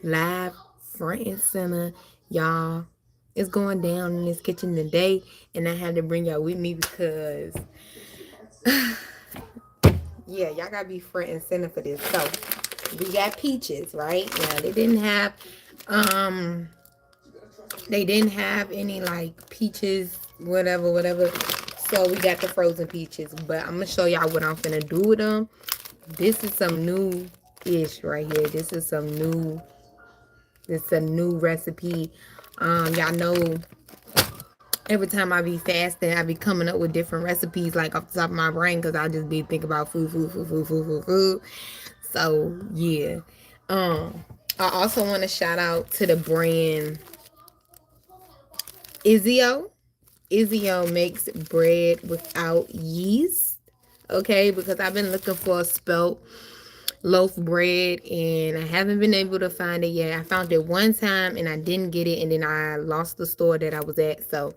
live front and center. Y'all, it's going down in this kitchen today, and I had to bring y'all with me because yeah, y'all gotta be front and center for this. So we got peaches, right? Now um they didn't have any like peaches, whatever. So we got the frozen peaches, but I'm gonna show y'all what I'm gonna do with them. This is some new ish right here. This is a new recipe. Y'all know every time I be fasting, I be coming up with different recipes like off the top of my brain because I just be thinking about food. So yeah. I also want to shout out to the brand Izio. Izio makes bread without yeast. Okay, because I've been looking for a spelt loaf bread and I haven't been able to find it yet. I found it one time and I didn't get it, and then I lost the store that I was at. So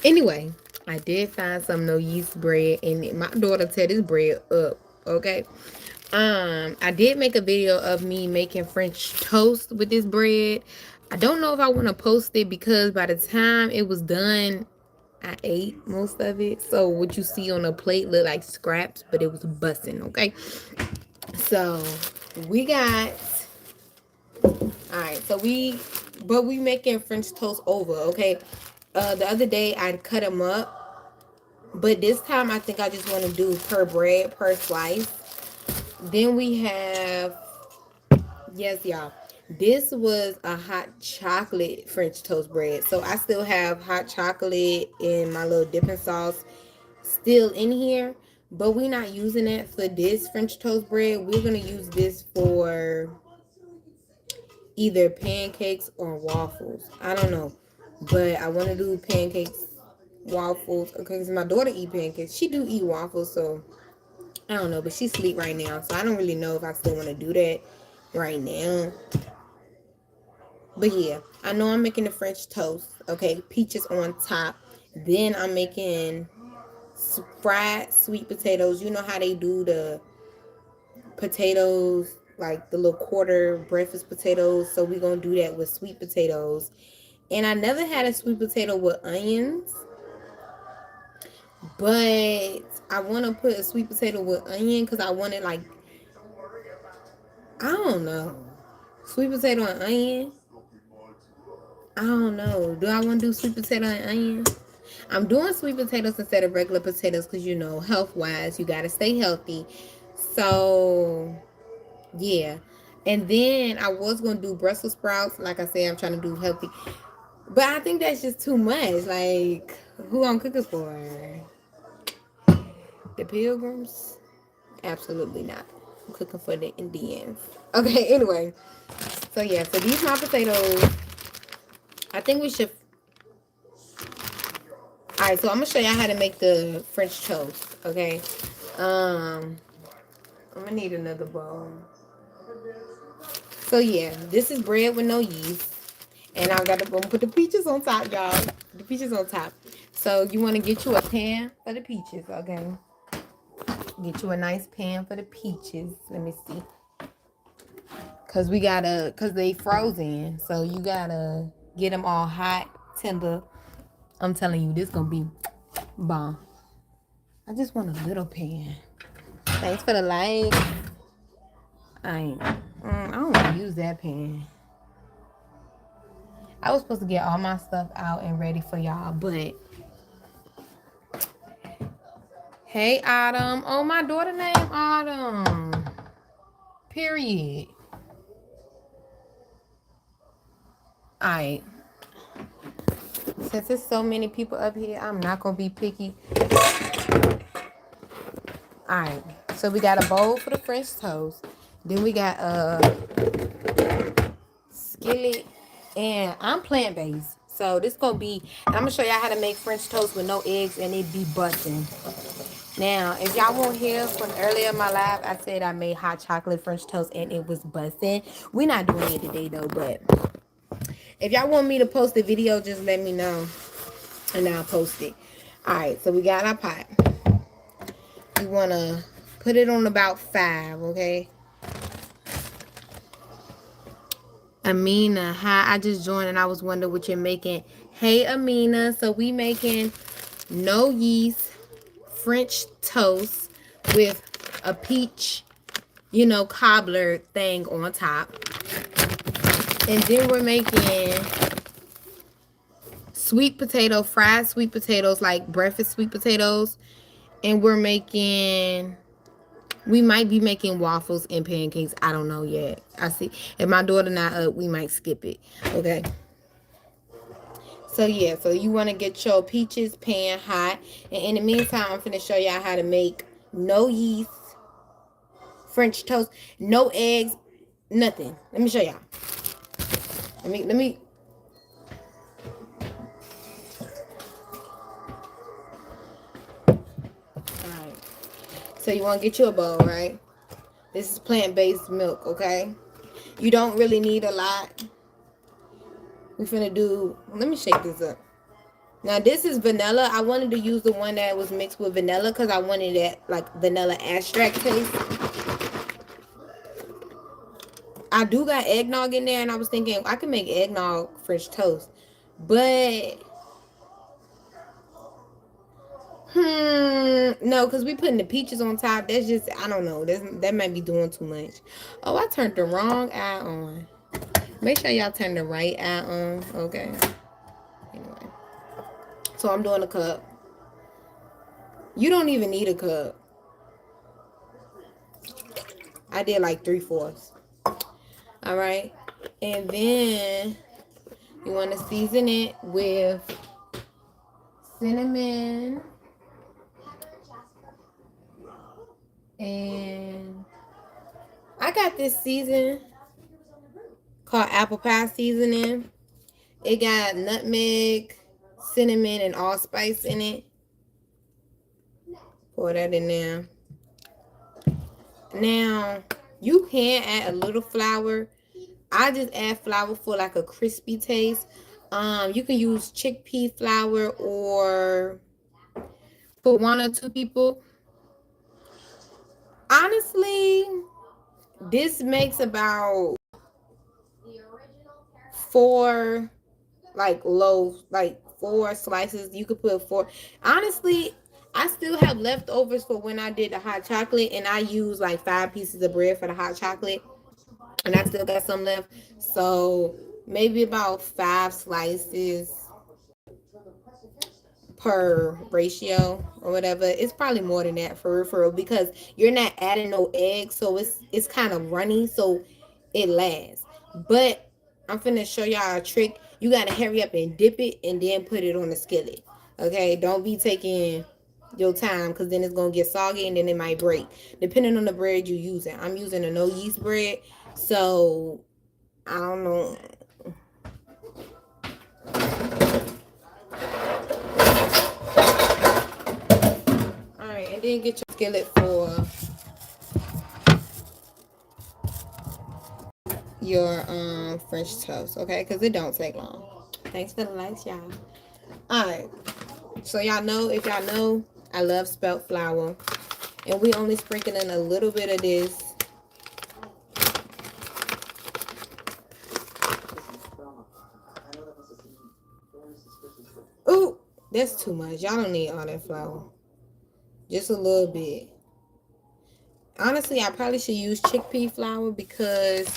anyway, I did find some no yeast bread, and my daughter tear this bread up. Okay. I did make a video of me making French toast with this bread. I don't know if I want to post it because by the time it was done, I ate most of it. So what you see on the plate look like scraps, but it was busting, okay? So we got alright, but we making French toast over, okay? The other day I cut them up, but this time I think I just want to do per bread, per slice. Then we have, yes, y'all. This was a hot chocolate French toast bread. So I still have hot chocolate in my little dipping sauce still in here. But we're not using it for this French toast bread. We're going to use this for either pancakes or waffles. I don't know. But I want to do pancakes, waffles. Okay, because my daughter eat pancakes. She do eat waffles, so I don't know. But she's asleep right now. So I don't really know if I still want to do that right now. But yeah, I know I'm making the French toast. Okay, peaches on top. Then I'm making fried sweet potatoes. You know how they do the potatoes, like the little quarter breakfast potatoes. So we're going to do that with sweet potatoes. And I never had a sweet potato with onions. But I want to put a sweet potato with onion because I want it like, I don't know. Sweet potato and onion. I don't know. Do I want to do sweet potato and onion? I'm doing sweet potatoes instead of regular potatoes because, you know, health-wise, you got to stay healthy. So, yeah. And then I was going to do Brussels sprouts. Like I said, I'm trying to do healthy. But I think that's just too much. Like, who I'm cooking for? The Pilgrims? Absolutely not. I'm cooking for the Indians. Okay, anyway. So, yeah. So, these my potatoes. I think we should... Alright, so I'm going to show y'all how to make the French toast. Okay? I'm gonna need another bowl. So yeah, this is bread with no yeast. And I got to put the peaches on top, y'all. The peaches on top. So you want to get you a pan for the peaches, okay? Get you a nice pan for the peaches. Let me see. Cause they frozen. So you gotta get them all hot, tender. I'm telling you, this gonna be bomb. I just want a little pan. Thanks for the like. I don't want to use that pan. I was supposed to get all my stuff out and ready for y'all, but hey, Autumn. Oh, my daughter named Autumn. Period. Alright. Since there's so many people up here, I'm not gonna be picky. Alright. So we got a bowl for the French toast. Then we got a skillet. And I'm plant-based. So this gonna be, and I'm gonna show y'all how to make French toast with no eggs and it be busting. Now, if y'all won't hear from earlier in my live, I said I made hot chocolate French toast and it was busting. We're not doing it today though, but if y'all want me to post a video, just let me know and I'll post it. Alright, so we got our pot. We want to put it on about 5, okay? Amina, hi. I just joined and I was wondering what you're making. Hey, Amina. So we making no yeast French toast with a peach, cobbler thing on top. And then we're making fried sweet potatoes, like breakfast sweet potatoes. And we might be making waffles and pancakes. I don't know yet. I see. If my daughter not up, we might skip it. Okay. So yeah, so you want to get your peaches pan hot. And in the meantime, I'm finna show y'all how to make no yeast French toast, no eggs, nothing. Let me show y'all. Let me. Alright. So you want to get you a bowl, right? This is plant-based milk, okay? You don't really need a lot. We're finna do, let me shake this up. Now this is vanilla. I wanted to use the one that was mixed with vanilla because I wanted that like vanilla extract taste. I do got eggnog in there, and I was thinking I could make eggnog French toast, but no, because we putting the peaches on top. That's just, I don't know. That might be doing too much. Oh, I turned the wrong eye on. Make sure y'all turn the right eye on. Okay. Anyway, so I'm doing a cup. You don't even need a cup. I did like 3/4. All right, and then you want to season it with cinnamon and I got this season called apple pie seasoning. It got nutmeg, cinnamon, and allspice in it. Pour that in there. Now, you can add a little flour. I just add flour for like a crispy taste. You can use chickpea flour, or for 1 or 2 people. Honestly, this makes about 4 loaves, like 4 slices. You could put 4. Honestly, I still have leftovers for when I did the hot chocolate, and I used like 5 pieces of bread for the hot chocolate, and I still got some left. So maybe about 5 slices per ratio or whatever. It's probably more than that for real, because you're not adding no eggs, so it's kind of runny, so it lasts. But I'm finna show y'all a trick. You gotta hurry up and dip it and then put it on the skillet. Okay, don't be taking your time, because then it's gonna get soggy and then it might break, depending on the bread you're using. I'm using a no yeast bread, so I don't know. All right, and then get your skillet for your French toast, okay? Because it don't take long. Thanks for the likes, y'all. All right, so y'all know, if y'all know, I love spelt flour, and we only sprinkling in a little bit of this. Ooh, that's too much. Y'all don't need all that flour. Just a little bit. Honestly, I probably should use chickpea flour because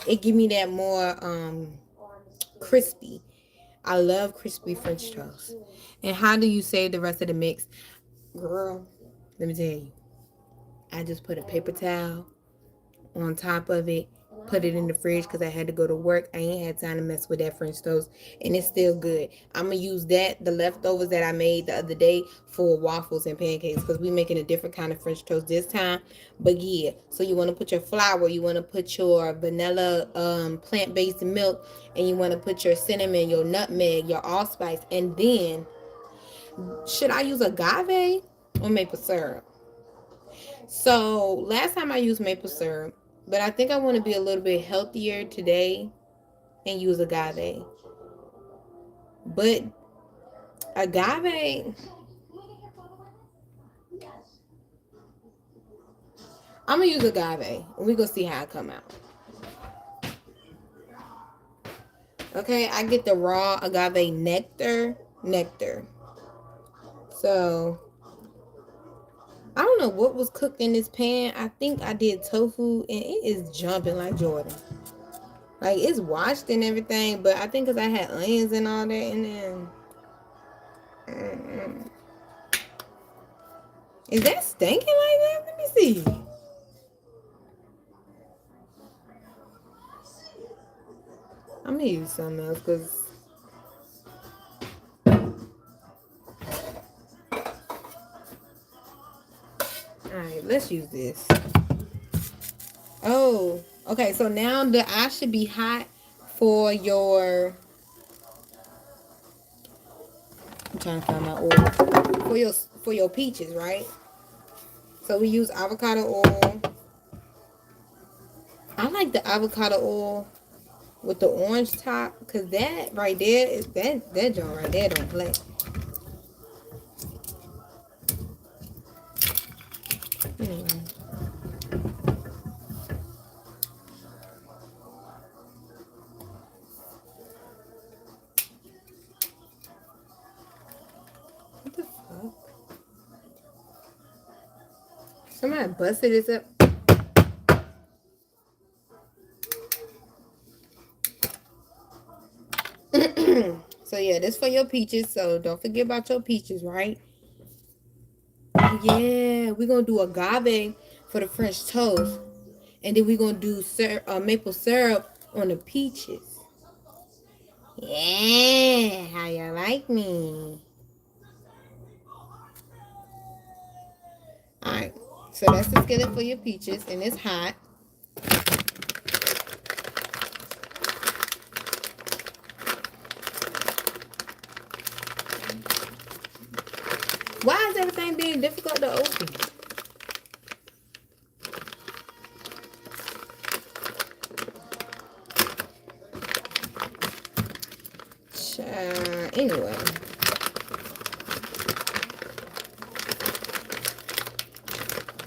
it give me that more crispy. I love crispy French toast. And how do you save the rest of the mix? Girl, let me tell you. I just put a paper towel on top of it, put it in the fridge because I had to go to work. I ain't had time to mess with that French toast, and it's still good. I'm gonna use the leftovers that I made the other day, for waffles and pancakes, because we making a different kind of French toast this time. But yeah, so you want to put your flour, you want to put your vanilla plant-based milk, and you want to put your cinnamon, your nutmeg, your allspice, and then should I use agave or maple syrup? So last time I used maple syrup, but I think I want to be a little bit healthier today and use agave. But agave, I'm gonna use agave, and we gonna see how it come out. Okay, I get the raw agave nectar. So I don't know what was cooked in this pan. I think I did tofu, and it is jumping like Jordan. Like, it's washed and everything, but I think because I had onions and all that, and then is that stinking like that? Let me see. I'm gonna use something else because. Alright, let's use this. Oh, okay. So now the eye should be hot for your. I'm trying to find my oil for your peaches, right? So we use avocado oil. I like the avocado oil with the orange top, cause that right there is that joint right there don't play. Anyway. What the fuck? Somebody busted this up. So yeah, this for your peaches. So don't forget about your peaches, right? Oh yeah, we're gonna do agave for the French toast, and then we're gonna do maple syrup on the peaches. Yeah, how you like me? All right, so that's the skillet for your peaches, and it's hot. Why is everything being difficult to open? Anyway.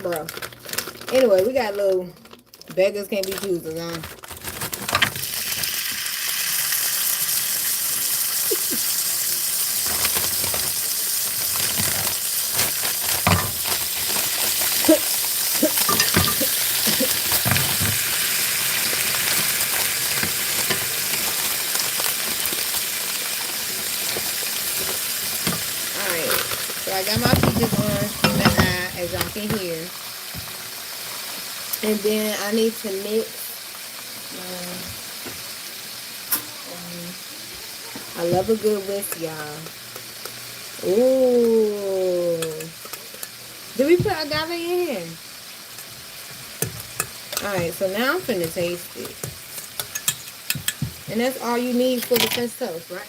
Bro. Anyway, we got little beggars can't be choosers, huh? Alright. So I got my peaches on the eye, as y'all can hear. And then I need to mix. I love a good whisk, y'all. Ooh. Did we put agave in here? Alright, so now I'm finna taste it. And that's all you need for the French toast, right?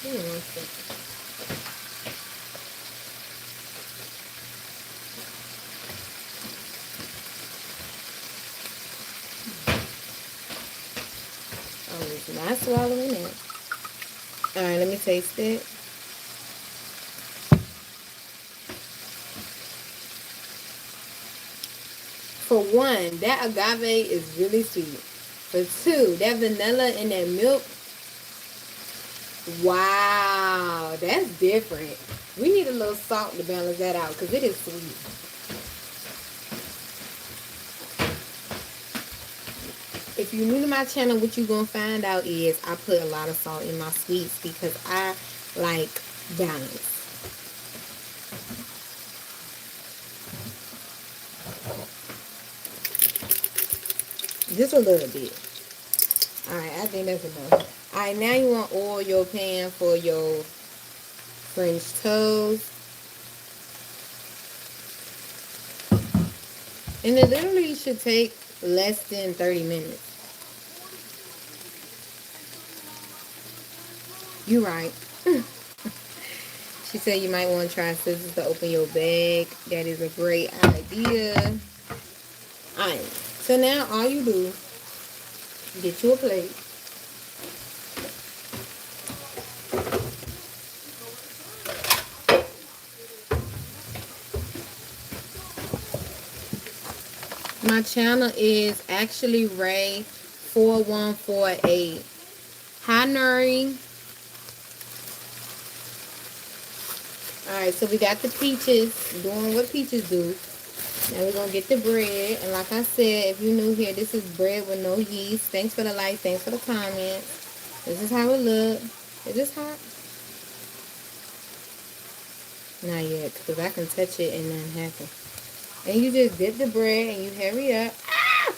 Give me 1 second. I was not swallowing it. Alright, let me taste it. For one, that agave is really sweet. For two, that vanilla in that milk. Wow, that's different. We need a little salt to balance that out because it is sweet. If you're new to my channel, what you're going to find out is I put a lot of salt in my sweets because I like balance. Just a little bit. Alright, I think that's enough. Alright, now you want to oil your pan for your French toast. And it literally should take less than 30 minutes. You're right. She said you might want to try scissors to open your bag. That is a great idea. Alright, so now all you do, get you a plate. My channel is actually Ray 4148. Hi, Nuri. Alright, so we got the peaches doing what peaches do. Now we're gonna get the bread. And like I said, if you're new here, this is bread with no yeast. Thanks for the like, thanks for the comments. This is how it look. Is this hot? Not yet, because I can touch it and nothing happen. And you just dip the bread and you hurry up. Ah!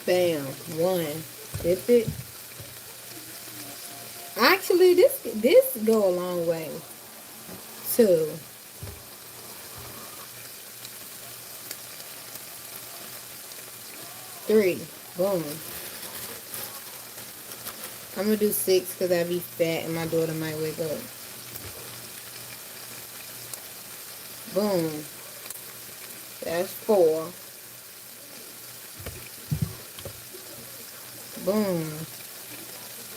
Bam. One. Dip it. Actually, this go a long way. Two. Three. Boom. I'm gonna do 6 because I be fat and my daughter might wake up. Boom. That's 4. Boom.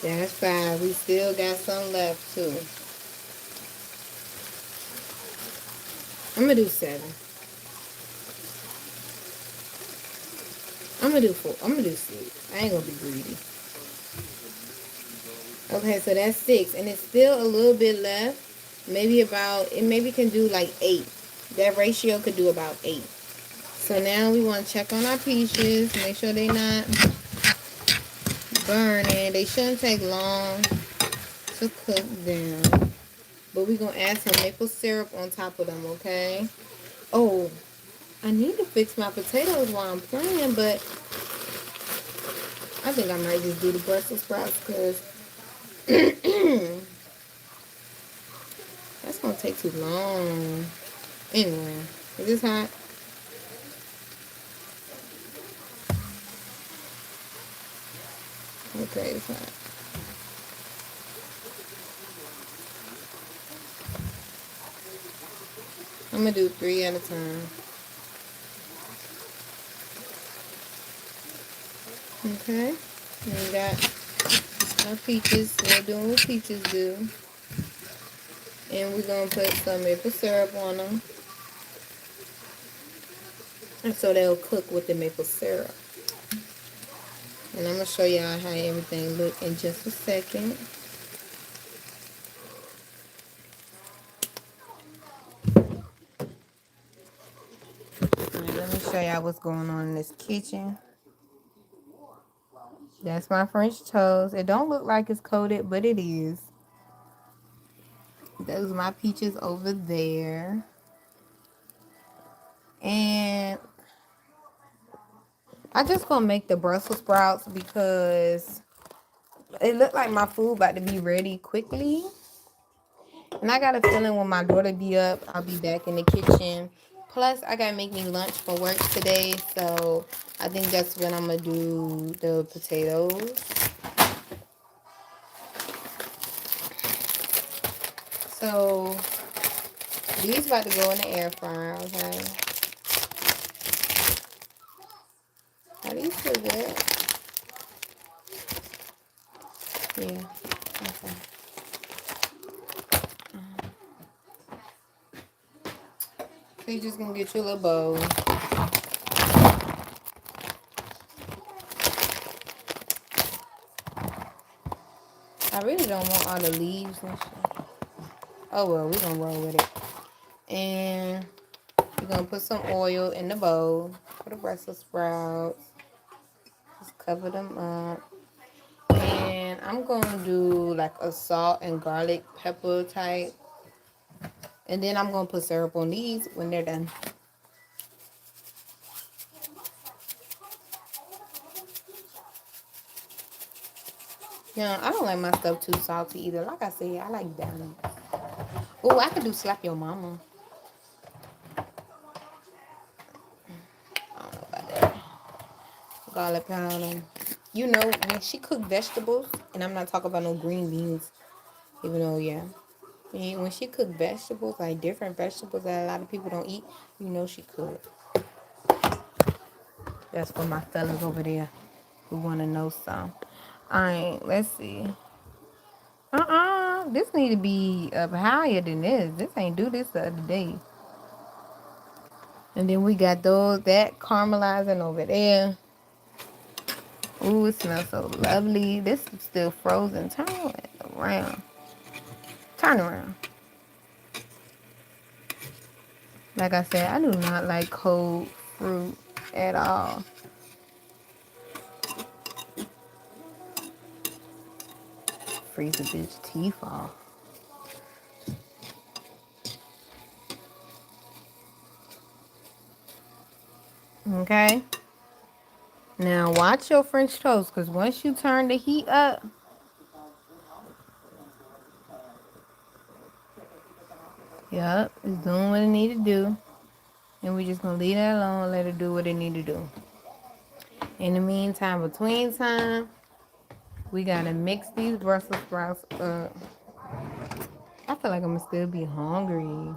That's 5. We still got some left too. I'm gonna do 7. I'm gonna do 4. I'm gonna do 6. I ain't gonna be greedy. Okay, so that's 6. And it's still a little bit left. Maybe about, it maybe can do like 8. That ratio could do about 8. So now we want to check on our peaches. Make sure they not burning. They shouldn't take long to cook them. But we're going to add some maple syrup on top of them, okay? Oh, I need to fix my potatoes while I'm playing, but I think I might just do the Brussels sprouts because that's going to take too long. Anyway, is this hot? Okay, it's hot. I'm going to do 3 at a time. Okay, and we got our peaches. We're doing what peaches do. And we're going to put some maple syrup on them. And so they'll cook with the maple syrup. And I'm going to show y'all how everything look in just a second. Alright, let me show y'all what's going on in this kitchen. That's my French toast. It don't look like it's coated, but it is. Those are my peaches over there. And I just gonna make the Brussels sprouts because it looked like my food about to be ready quickly. And I got a feeling when my daughter be up, I'll be back in the kitchen. Plus, I gotta make me lunch for work today, so I think that's when I'm gonna do the potatoes. So these about to go in the air fryer, okay? Are these still good? Yeah. Okay. So you just gonna get your little bowl. I really don't want all the leaves and shit. Oh well, we're gonna roll with it. And we're gonna put some oil in the bowl for the Brussels sprouts. Just cover them up. And I'm gonna do like a salt and garlic pepper type. And then I'm gonna put syrup on these when they're done. Yeah, I don't like my stuff too salty either. Like I said, I like balance. Oh, I could do slap your mama. I don't know about that. Garlic powder. You know, when she cook vegetables, and I'm not talking about no green beans, even though, yeah. When she cook vegetables, like different vegetables that a lot of people don't eat, you know she cook. That's for my fellas over there who want to know some. Alright, let's see. This need to be up higher than this. This ain't do this the other day. And then we got that caramelizing over there. Ooh, it smells so lovely. This is still frozen. Turn it around. Turn around. Like I said, I do not like cold fruit at all. Freeze a bitch teeth off. Okay? Now watch your French toast, because once you turn the heat up, yep, it's doing what it need to do. And we just gonna leave that alone and let it do what it need to do. In the meantime, between time, we gotta mix these Brussels sprouts up. I feel like I'm gonna still be hungry.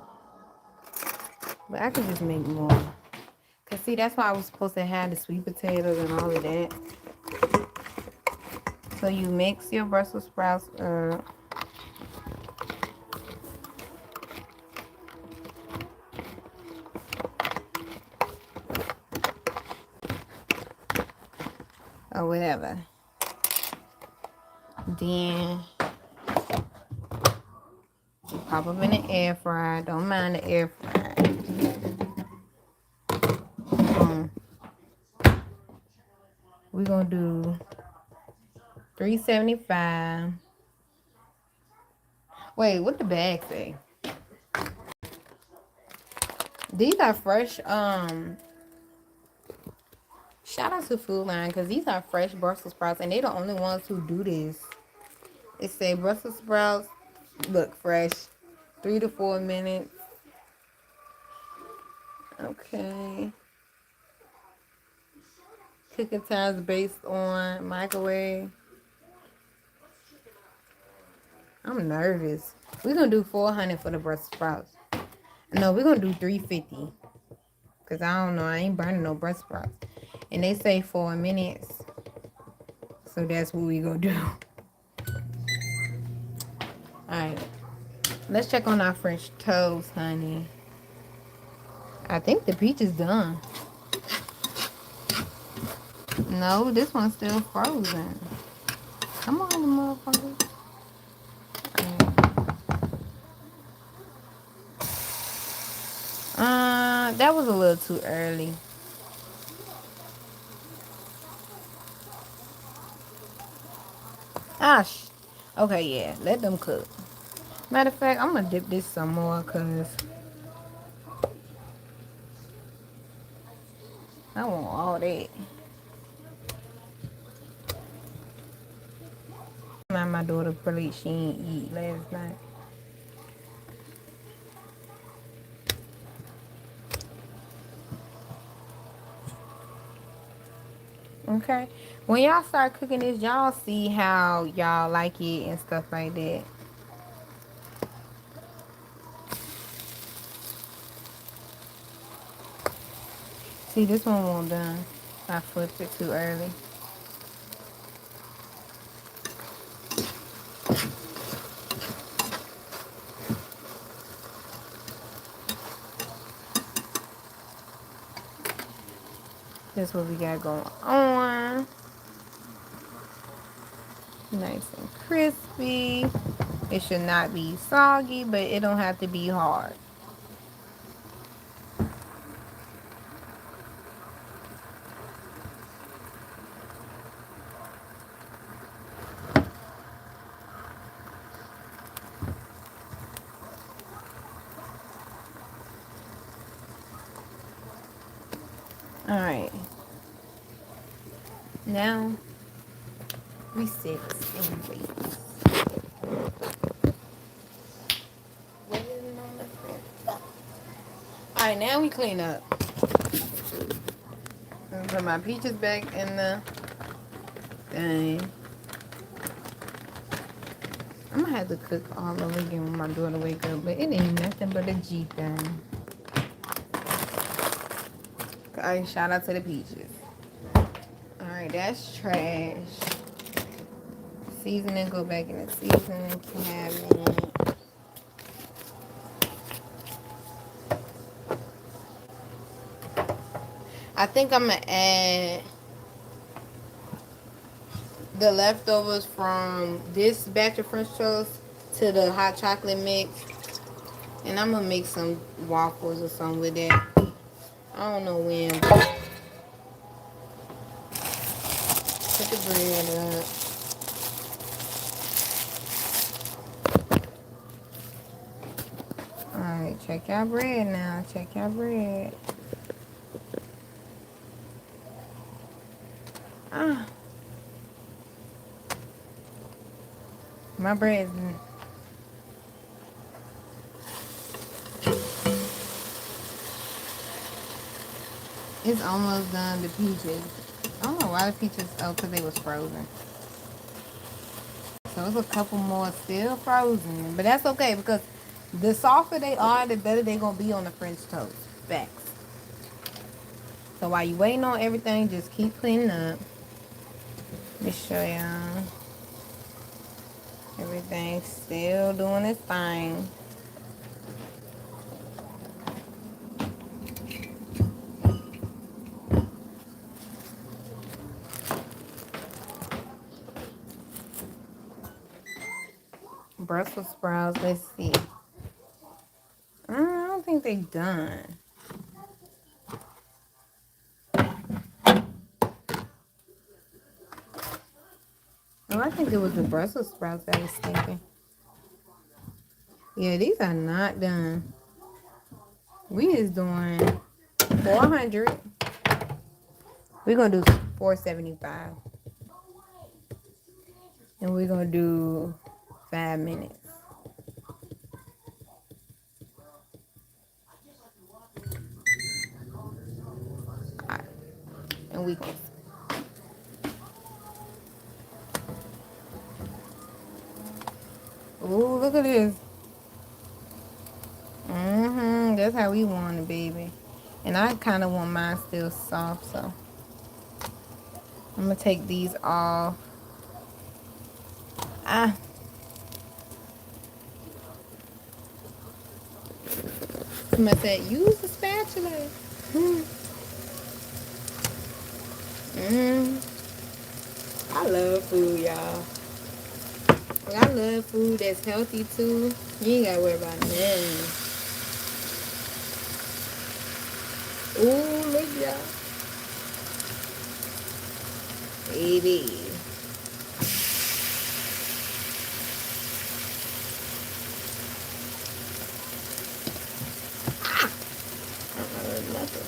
But I could just make more. Cause see, that's why I was supposed to have the sweet potatoes and all of that. So you mix your Brussels sprouts up. Or whatever. Then you pop them in the air fryer. Don't mind the air fryer. We're gonna do 375. Wait, what the bag say? These are fresh. Shout out to Food Line, because these are fresh Brussels sprouts, and they're the only ones who do this. It say Brussels sprouts look fresh, 3 to 4 minutes. Okay. Cooking times based on microwave. I'm nervous. We're gonna do 400 for the Brussels sprouts. No, we're gonna do 350. Cause I don't know, I ain't burning no Brussels sprouts. And they say 4 minutes. So that's what we gonna do. Alright. Let's check on our French toast, honey. I think the peach is done. No, this one's still frozen. Come on, motherfucker. That was a little too early. Okay, yeah. Let them cook. Matter of fact, I'm gonna dip this some more, cause I want all that. My daughter probably she didn't eat last night. Okay. When y'all start cooking this, y'all see how y'all like it and stuff like that. See, this one won't done. I flipped it too early. That's what we got going on. Nice and crispy. It should not be soggy, but it don't have to be hard. Alright. Now, we sit and wait. Alright, now we clean up. Put my peaches back in the thing. I'm gonna have to cook all over again when my daughter wake up, but it ain't nothing but a G thing. Alright, shout out to the peaches. Alright, that's trash. Seasoning, go back in the seasoning cabinet. I think I'm gonna add the leftovers from this batch of French toast to the hot chocolate mix. And I'm gonna make some waffles or something with that. I don't know when, but put the bread up. Alright, check your bread now. Check your bread. Ah, my bread is... It's almost done, the peaches. I don't know why the peaches... Oh, because they was frozen. So it's a couple more still frozen. But that's okay because the softer they are, the better they're going to be on the French toast. Facts. So while you waiting on everything, just keep cleaning up. Let me show y'all. Everything's still doing its thing. Brussels sprouts, let's see. I don't think they done. Oh, I think it was the Brussels sprouts that I was thinking. Yeah, these are not done. We is doing 400. We're going to do 475. And we're going to do 5 minutes. All right. And we can... Ooh, look at this. That's how we want it, baby. And I kind of want mine still soft, so I'm going to take these off. Somebody said, use a spatula. I love food, y'all. I love food that's healthy, too. You ain't got to worry about nothing. Ooh, look, y'all. Baby. Nothing.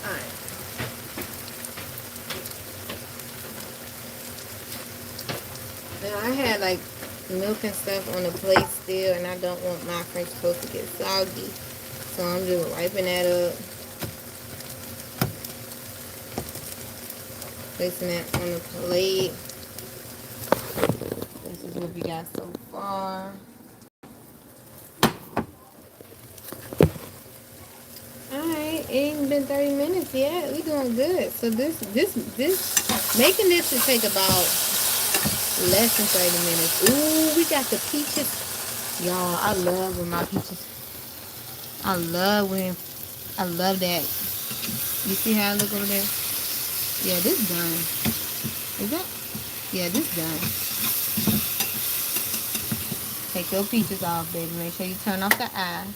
Alright. Now I had like milk and stuff on the plate still, and I don't want my French toast to get soggy. So I'm just wiping that up. Placing that on the plate. This is what we got so far. Alright, it ain't been 30 minutes yet. We doing good. So this making this should take about less than 30 minutes. Ooh, we got the peaches. Y'all, I love when my peaches. I love that. You see how I look over there? Yeah, this done. Is that? Yeah, this done. Take your peaches off, baby. Make sure you turn off the eye.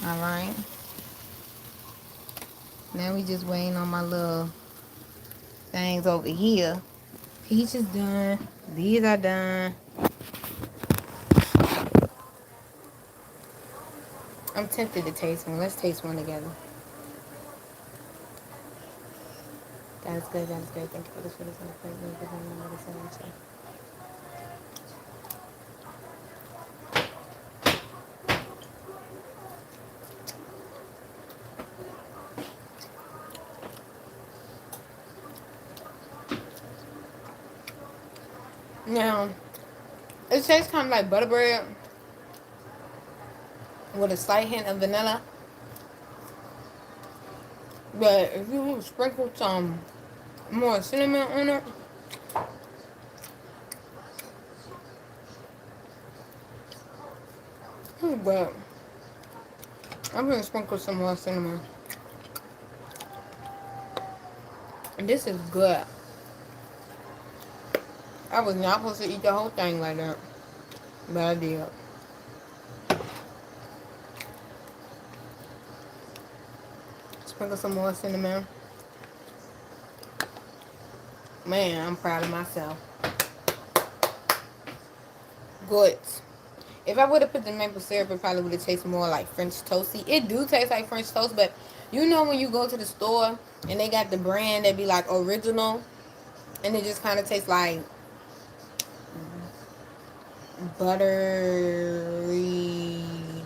Alright. Now we just waiting on my little things over here. Peaches done. These are done. I'm tempted to taste one. Let's taste one together. That is good. That is good. Thank you for the sweetest and the plate. Now, it tastes kind of like butter bread with a slight hint of vanilla. But if you sprinkle some more cinnamon on it, But I'm gonna sprinkle some more cinnamon. And this is good. I was not supposed to eat the whole thing like that, but I did. Sprinkle some more cinnamon. Man, I'm proud of myself. Good. If I would have put the maple syrup, it probably would have tasted more like French toasty. It do taste like French toast, but you know when you go to the store and they got the brand that be like original, and it just kind of tastes like buttery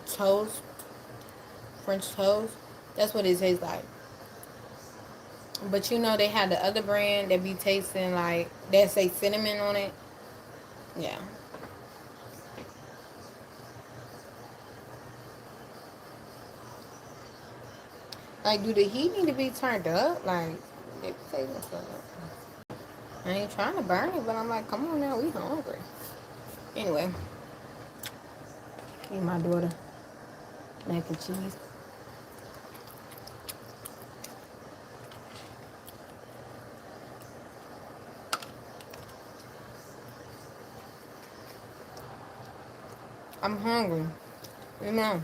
toast, French toast. That's what it tastes like. But you know they have the other brand that be tasting like that say cinnamon on it. Yeah. Like, do the heat need to be turned up? Like, it tasting so. I ain't trying to burn it, but I'm like, come on now, we hungry. Anyway, eat my daughter mac and cheese. I'm hungry. You know.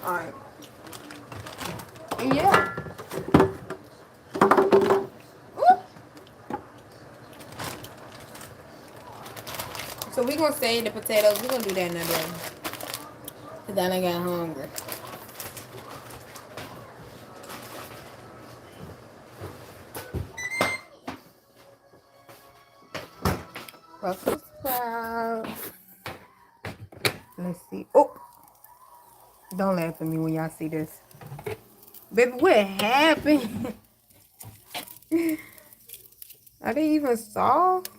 Alright. Yeah. Ooh. So we gonna save the potatoes. We're gonna do that another day. Cause then I got hungry. Brussels sprouts. Let's see. Oh, don't laugh at me when y'all see this. Baby, what happened? Are they even soft?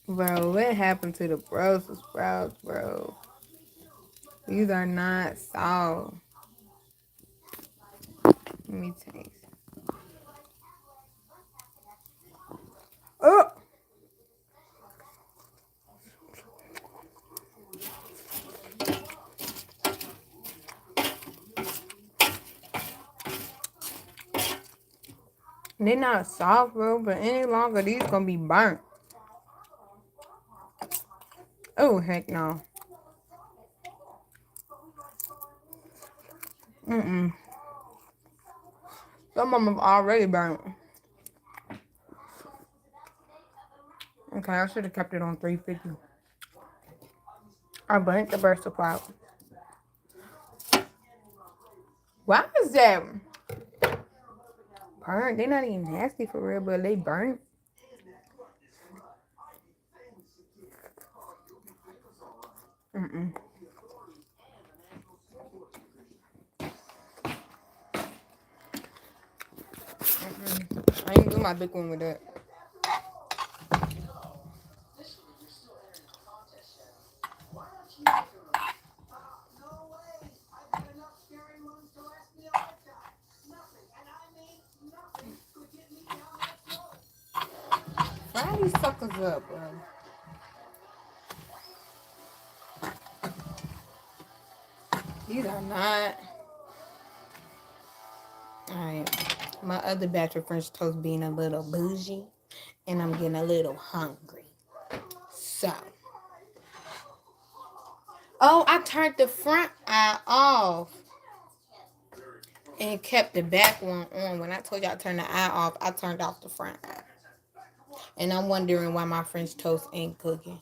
Bro, what happened to the Brussels sprouts, bro? These are not soft. Let me taste. Oh! They're not soft, bro, but any longer, these gonna be burnt. Oh, heck no. Mm-mm. Some of them have already burnt. Okay, I should have kept it on 350. I burnt the Brussels sprout. Why is that burnt? They're not even nasty for real, but they burnt. Mm-mm. I ain't do my big one with that. Fry these suckers up, bro. These are not. Alright. My other batch of French toast being a little bougie. And I'm getting a little hungry. So. Oh, I turned the front eye off. And kept the back one on. When I told you I turned the eye off, I turned off the front eye. And I'm wondering why my French toast ain't cooking.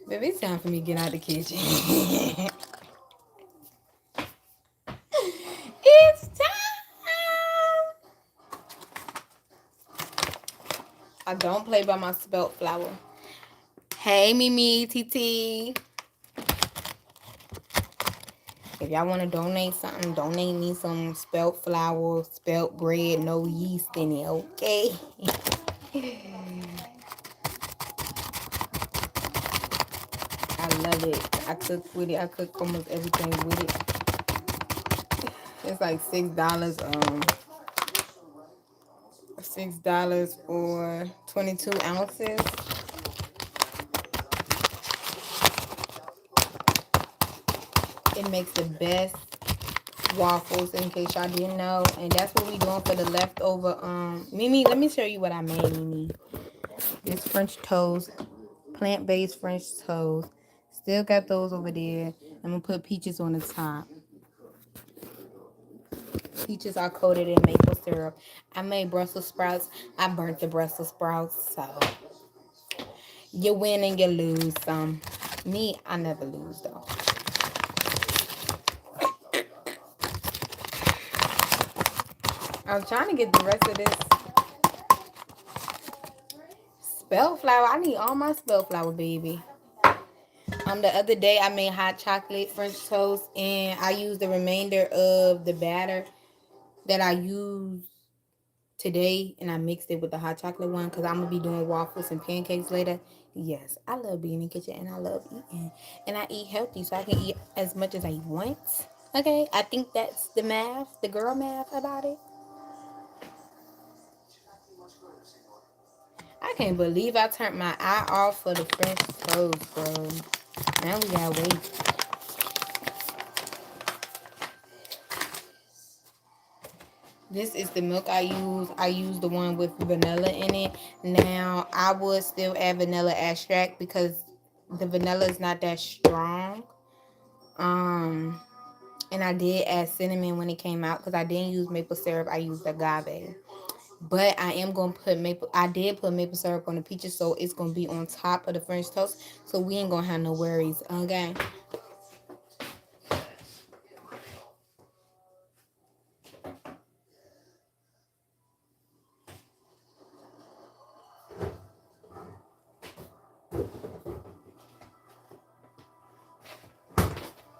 Baby, it's time for me to get out of the kitchen. It's time. I don't play by my spelt flour. Hey, Mimi, TT. If y'all want to donate something, donate me some spelt flour, spelt bread, no yeast in it, okay? I love it. I cook with it. I cook almost everything with it. It's like $6. $6 for 22 ounces. It makes the best waffles, in case y'all didn't know. And that's what we doing for the leftover. Mimi, let me show you what I made, Mimi. This French toast, plant-based French toast. Still got those over there. I'm gonna put peaches on the top. Peaches are coated in maple syrup. I made Brussels sprouts. I burnt the Brussels sprouts, so you win and you lose some. Me, I never lose though. I was trying to get the rest of this spelt flour. I need all my spelt flour, baby. The other day I made hot chocolate French toast, and I used the remainder of the batter that I used today, and I mixed it with the hot chocolate one because I'm gonna be doing waffles and pancakes later. Yes, I love being in the kitchen and I love eating, and I eat healthy, so I can eat as much as I want. Okay, I think that's the math, the girl math about it. I can't believe I turned my eye off for the French toast, bro. Now we gotta wait. This is the milk I use. I use the one with vanilla in it. Now, I would still add vanilla extract because the vanilla is not that strong. And I did add cinnamon when it came out because I didn't use maple syrup. I used agave. But I am going to put I did put maple syrup on the peaches, so it's going to be on top of the French toast. So we ain't going to have no worries. Okay.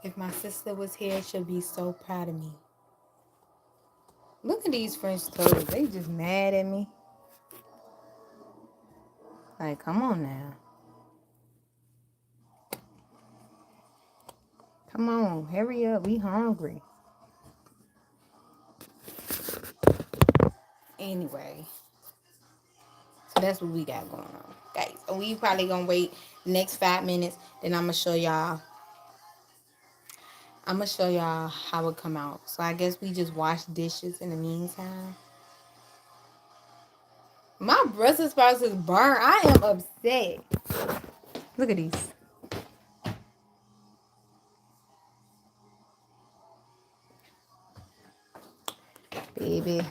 If my sister was here, she'll be so proud of me. Look at these French toasts. They just mad at me. Like, come on now. Come on, hurry up. We hungry. Anyway, so that's what we got going on, guys. And we probably gonna wait the next 5 minutes. Then I'm gonna show y'all. How it come out. So I guess we just wash dishes in the meantime. My Brussels sprouts is burnt. I am upset. Look at these. Baby.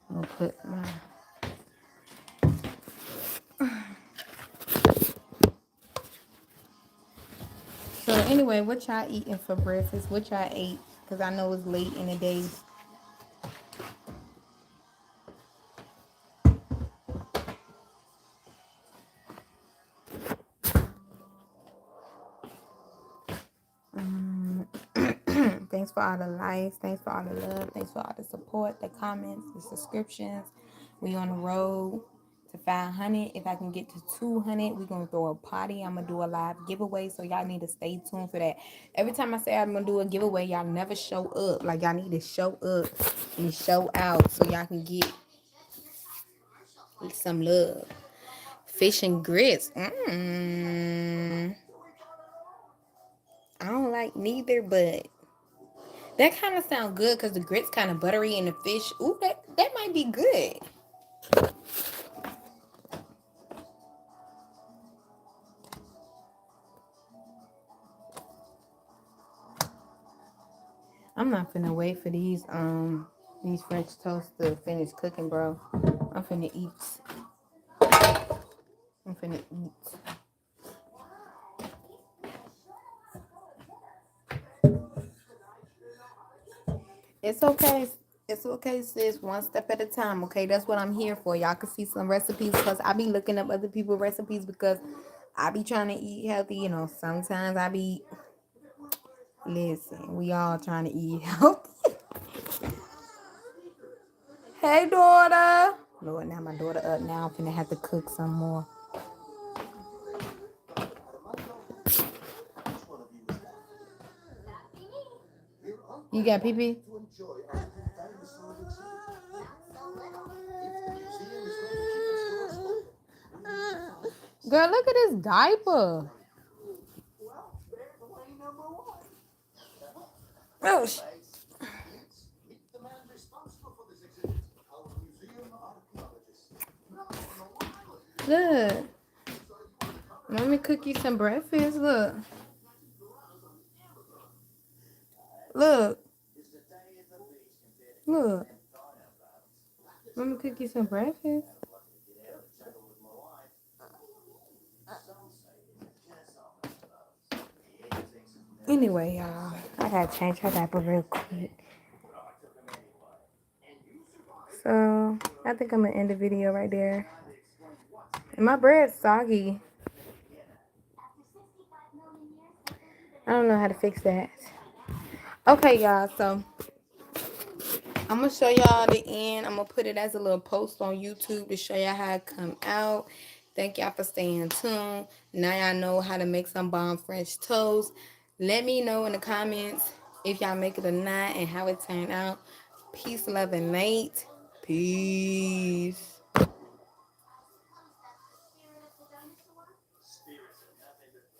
I'm gonna put my... So anyway, what y'all eating for breakfast? What y'all ate? Because I know it's late in the day. Thanks for all the likes. Thanks for all the love. Thanks for all the support, the comments, the subscriptions. We on the road to 500. If I can get to 200, we're going to throw a party. I'm going to do a live giveaway, so y'all need to stay tuned for that. Every time I say I'm going to do a giveaway, y'all never show up. Like, y'all need to show up and show out so y'all can get some love. Fish and grits. I don't like neither, but that kind of sounds good because the grits kind of buttery and the fish. Ooh, that might be good. I'm not finna wait for these French toasts to finish cooking, bro. I'm finna eat. It's okay. It's okay, sis. One step at a time, okay? That's what I'm here for. Y'all can see some recipes because I be looking up other people's recipes because I be trying to eat healthy. You know, sometimes I be... Listen, we all trying to eat healthy. Hey, daughter. Lord, now my daughter up. Now I'm finna have to cook some more. You got pee-pee? Girl, look at this diaper. Oh, look. Let me cook you some breakfast. Look. Look. Look. Let me cook you some breakfast. Anyway, y'all, I gotta change her diaper real quick. So, I think I'm gonna end the video right there. And my bread's soggy. I don't know how to fix that. Okay, y'all, so I'm gonna show y'all the end. I'm gonna put it as a little post on YouTube to show y'all how it come out. Thank y'all for staying tuned. Now y'all know how to make some bomb French toast. Let me know in the comments if y'all make it or not and how it turned out. Peace, love, and light. Peace.